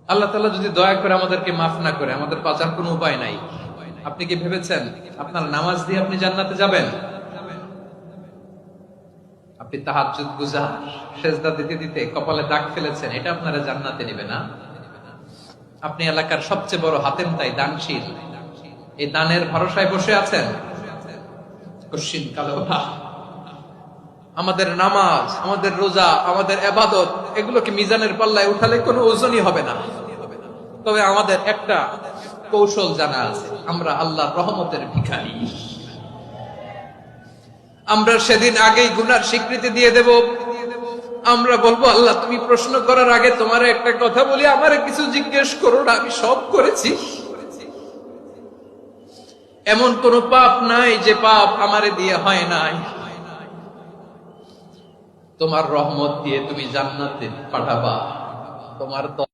আল্লাহ তাআলা যদি দয়া করে আমাদেরকে মাফ না করে, আমাদের বাঁচার কোনো উপায় নাই। আপনি কি ভেবেছেন আপনার নামাজ দিয়ে আপনি জান্নাতে যাবেন? আপনি তাহাজ্জুদ গুজার, সেজদা দিতে দিতে কপালে দাগ ফেলেছেন, এটা আপনারা জান্নাতে নেবে না। আপনি এলাকার সবচেয়ে বড় হাতেম তাই দানশীল, এই দানের ভরসায় বসে আছেন। কশিন কালো না, আমাদের নামাজ, আমাদের রোজা, আমাদের ইবাদত, এগুলোকে মিজানের পাল্লায় উঠালে কোনো ওজনই হবে না। তবে আমাদের একটা কৌশল জানা আছে, আমরা আল্লাহর রহমতের ভিখারি। আমরা সেদিন আগেই গুনার স্বীকৃতি দিয়ে দেব। আমরা বলবো, আল্লাহ তুমি প্রশ্ন করার আগে তোমার একটা কথা বলি, আমারে কিছু জিজ্ঞেস করো না, আমি সব করেছি। এমন কোন পাপ নাই যে পাপ আমারে দিয়ে হয় নাই। তোমার রহমত দিয়ে তুমি জান্নাতে পাঠাবা, তোমার